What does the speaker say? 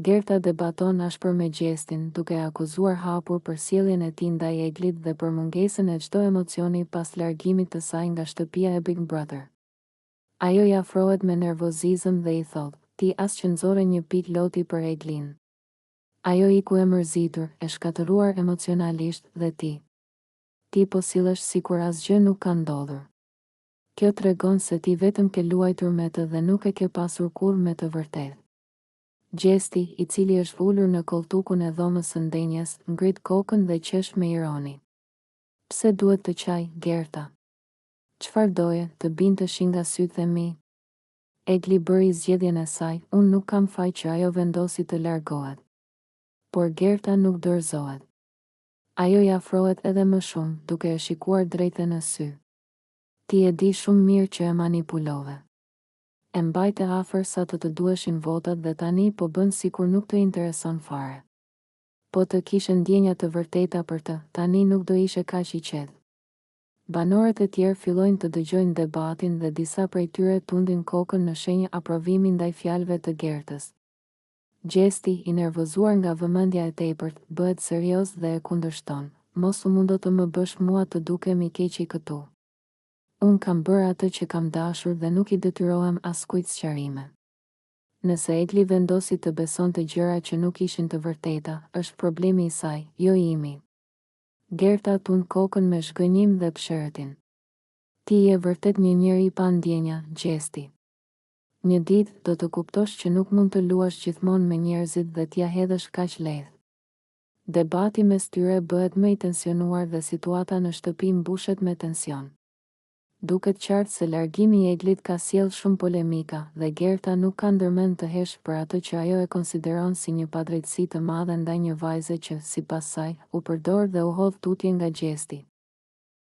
Gerta debaton ashpër me Gjestin, duke akuzuar hapur për sjelljen e tij ndaj Eglit dhe për mungesën e çdo emocioni pas largimit të saj nga shtëpia e Big Brother. Ajo i afrohet me nervozizëm dhe i thot, ti as që nxore një pik loti për Eglin. Ajo iku e mërzitur, e shkatëruar emocionalisht dhe ti po sillesh sikur asgjë nuk ka ndodhur. Kjo tregon se ti vetëm ke luajtur me të dhe nuk e ke pasur kurrë me të vërtetë. Gjesti, i cili është ulur në koltukun e dhomës së ndenjes, ngrit kokën dhe qesh me ironi. Pse duhet të qaj, Gerta? Çfarë doje, të bintesh nga sytë e mi? Egli bëri zgjedhjen e saj, unë nuk kam faj që ajo vendosi të largohet. Por Gerta nuk dorëzohet. Ajo i afrohet edhe më shumë, duke e shikuar drejtë në sy. Ti e di shumë mirë që e manipulove. E mbajte afër sa të duheshin votat dhe tani po bën sikur nuk të intereson fare. Po të kishe ndjenja të vërteta për të, tani nuk do ishe kaq i qetë. Banorët e tjerë fillojnë të dëgjojnë debatin dhe disa prej tyre tundin kokën në shenjë aprovimi ndaj fjalëve të Gertës. Gjesti, i nervozuar nga vëmendja e tepërt, bëhet serioz dhe e kundërshton. Mos u mundo të më bësh mua të dukem i keq i këtu. Unë kam bërë atë që kam dashur dhe nuk i detyrohem askujt sqarime. Nëse Egli vendosi të besonte gjëra që nuk ishin të vërteta, është problemi i saj, jo imi. Gerta tund kokën me zhgënjim dhe pshërëtin. Ti je vërtet një njeri i pa ndjenja, Gjesti. Një ditë do të kuptosh që nuk mund të luash gjithmonë me njerëzit dhe t'ia hedhësh kaq lehtë. Debati mes tyre bëhet më i tensionuar dhe situata në shtëpi mbushet me tension. Duket qartë se largimi i Eglit ka sjellë shumë polemika dhe Gerta nuk ka ndërmend të hesh për atë që ajo e konsideron si një padrejtësi të madhe ndaj një vajze që, sipas saj, u përdor dhe u hodh tutje nga Gjesti.